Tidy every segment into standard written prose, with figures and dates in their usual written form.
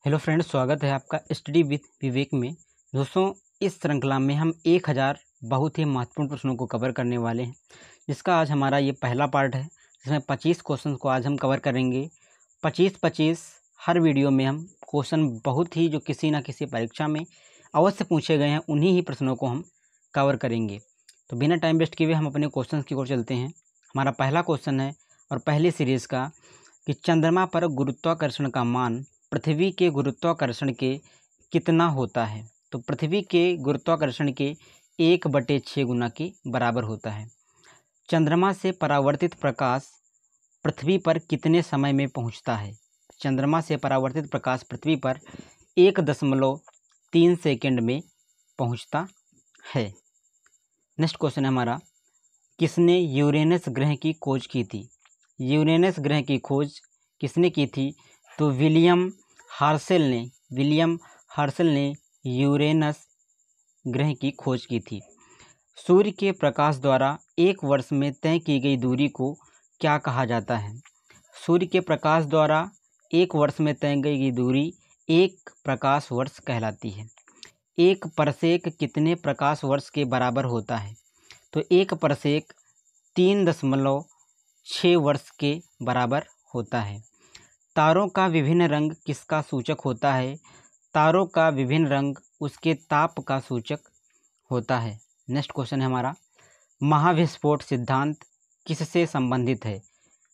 Hello friends, स्वागत है आपका स्टडी विद विवेक में। दोस्तों, इस श्रृंखला में हम 1000 बहुत ही महत्वपूर्ण प्रश्नों को कवर करने वाले हैं, जिसका आज हमारा ये पहला पार्ट है, जिसमें 25 क्वेश्चन को आज हम कवर करेंगे। 25-25 हर वीडियो में हम क्वेश्चन बहुत ही जो किसी न किसी परीक्षा में अवश्य पूछे गए हैं, उन्हीं ही प्रश्नों को हम कवर करेंगे। तो बिना टाइम वेस्ट किए हुए हम अपने क्वेश्चन की ओर चलते हैं। हमारा पहला क्वेश्चन है और पहली सीरीज़ का कि चंद्रमा पर गुरुत्वाकर्षण का मान पृथ्वी के गुरुत्वाकर्षण के कितना होता है। तो पृथ्वी के गुरुत्वाकर्षण के 1/6 गुना के बराबर होता है। चंद्रमा से परावर्तित प्रकाश पृथ्वी पर कितने समय में पहुंचता है। चंद्रमा से परावर्तित प्रकाश पृथ्वी पर 1.3 सेकंड में पहुंचता है। नेक्स्ट क्वेश्चन है हमारा, किसने यूरेनस ग्रह की खोज की थी। यूरेनस ग्रह की खोज किसने की थी। तो विलियम हर्शल ने यूरेनस ग्रह की खोज की थी। सूर्य के प्रकाश द्वारा एक वर्ष में तय की गई दूरी को क्या कहा जाता है। सूर्य के प्रकाश द्वारा एक वर्ष में तय की गई दूरी 1 प्रकाश वर्ष कहलाती है। 1 परसेक कितने प्रकाश वर्ष के बराबर होता है। तो 1 परसेक 3.6 वर्ष के बराबर होता है। तारों का विभिन्न रंग किसका सूचक होता है। तारों का विभिन्न रंग उसके ताप का सूचक होता है। नेक्स्ट क्वेश्चन है हमारा, महाविस्फोट सिद्धांत किससे संबंधित है।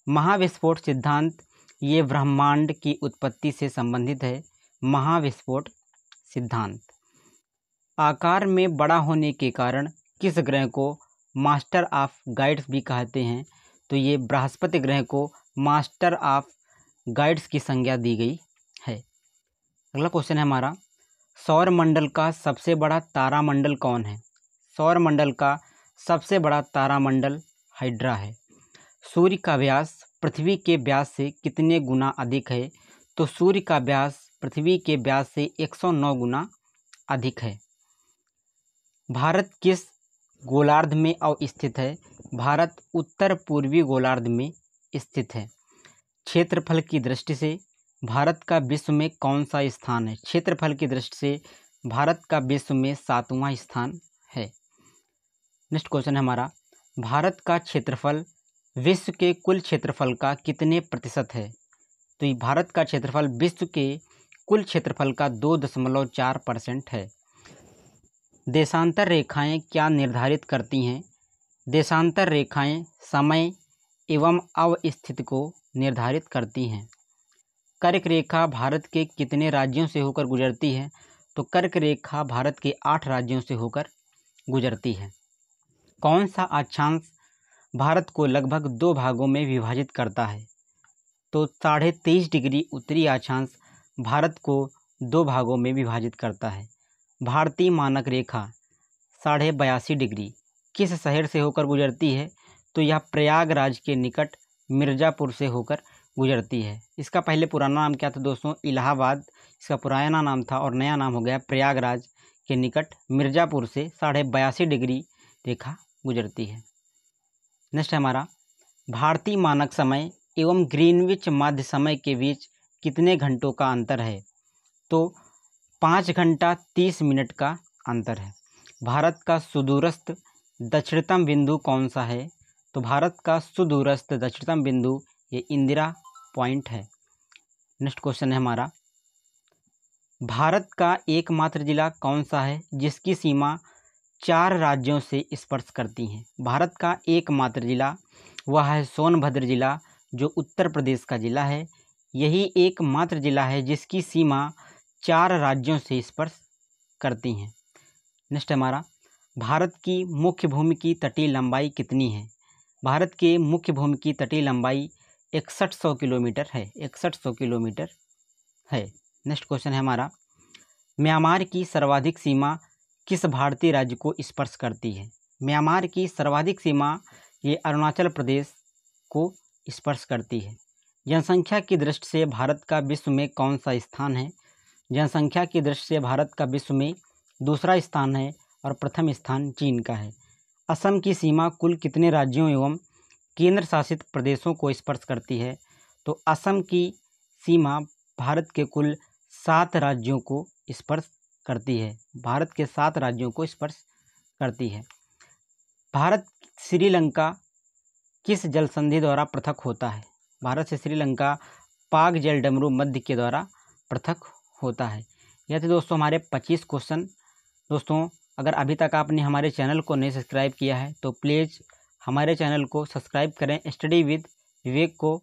महाविस्फोट सिद्धांत ये ब्रह्मांड की उत्पत्ति से संबंधित है। महाविस्फोट सिद्धांत आकार में बड़ा होने के कारण किस ग्रह को मास्टर ऑफ गाइड्स भी कहते हैं। तो ये बृहस्पति ग्रह को मास्टर ऑफ गाइड्स की संज्ञा दी गई है। अगला क्वेश्चन है हमारा, सौर मंडल का सबसे बड़ा तारामंडल कौन है। सौर मंडल का सबसे बड़ा तारामंडल हाइड्रा है। सूर्य का व्यास पृथ्वी के व्यास से कितने गुना अधिक है। तो सूर्य का व्यास पृथ्वी के व्यास से 109 गुना अधिक है। भारत किस गोलार्ध में अवस्थित है। भारत उत्तर पूर्वी गोलार्ध में स्थित है। क्षेत्रफल की दृष्टि से भारत का विश्व में कौन सा स्थान है। क्षेत्रफल की दृष्टि से भारत का विश्व में 7वां स्थान है। नेक्स्ट क्वेश्चन है हमारा, भारत का क्षेत्रफल विश्व के कुल क्षेत्रफल का कितने प्रतिशत है। तो ये भारत का क्षेत्रफल विश्व के कुल क्षेत्रफल का 2.4% है। देशांतर रेखाएं क्या निर्धारित करती हैं। देशांतर रेखाएं समय एवं अवस्थिति को निर्धारित करती हैं। कर्क रेखा भारत के कितने राज्यों से होकर गुजरती है। तो कर्क रेखा भारत के 8 राज्यों से होकर गुजरती है। कौन सा अक्षांश भारत को लगभग 2 भागों में विभाजित करता है। तो 23.5 डिग्री उत्तरी अक्षांश भारत को 2 भागों में विभाजित करता है। भारतीय मानक रेखा 82.5 डिग्री किस शहर से होकर गुजरती है। तो यह प्रयागराज के निकट मिर्ज़ापुर से होकर गुजरती है। इसका पहले पुराना नाम क्या था दोस्तों, इलाहाबाद इसका पुराना नाम था और नया नाम हो गया प्रयागराज के निकट मिर्ज़ापुर से 82.5 डिग्री रेखा गुजरती है। नेक्स्ट है हमारा, भारतीय मानक समय एवं ग्रीनविच माध्य समय के बीच कितने घंटों का अंतर है। तो 5 घंटा 30 मिनट का अंतर है। भारत का सुदूरस्थ दक्षिणतम बिंदु कौन सा है। तो भारत का सुदूरस्थ दक्षिणतम बिंदु ये इंदिरा पॉइंट है। नेक्स्ट क्वेश्चन है हमारा, भारत का एकमात्र जिला कौन सा है जिसकी सीमा 4 राज्यों से स्पर्श करती है। भारत का एकमात्र जिला वह है सोनभद्र जिला, जो उत्तर प्रदेश का जिला है। यही एकमात्र जिला है जिसकी सीमा 4 राज्यों से स्पर्श करती हैं। नेक्स्ट हमारा, भारत की मुख्य भूमि की तटीय लंबाई कितनी है। भारत के मुख्य भूमि की तटीय लंबाई 6100 किलोमीटर है। 6100 किलोमीटर है। नेक्स्ट क्वेश्चन है हमारा, म्यांमार की सर्वाधिक सीमा किस भारतीय राज्य को स्पर्श करती है। म्यांमार की सर्वाधिक सीमा ये अरुणाचल प्रदेश को स्पर्श करती है। जनसंख्या की दृष्टि से भारत का विश्व में कौन सा स्थान है। जनसंख्या की दृष्टि से भारत का विश्व में दूसरा स्थान है और प्रथम स्थान चीन का है। असम की सीमा कुल कितने राज्यों एवं केंद्र शासित प्रदेशों को स्पर्श करती है। तो असम की सीमा भारत के कुल 7 राज्यों को स्पर्श करती है। भारत के 7 राज्यों को स्पर्श करती है। भारत श्रीलंका किस जल संधि द्वारा पृथक होता है? भारत से श्रीलंका पाक जल डमरू मध्य के द्वारा पृथक होता है। यह थे दोस्तों हमारे 25 क्वेश्चन। दोस्तों अगर अभी तक आपने हमारे चैनल को नहीं सब्सक्राइब किया है तो प्लीज़ हमारे चैनल को सब्सक्राइब करें, स्टडी विद विवेक को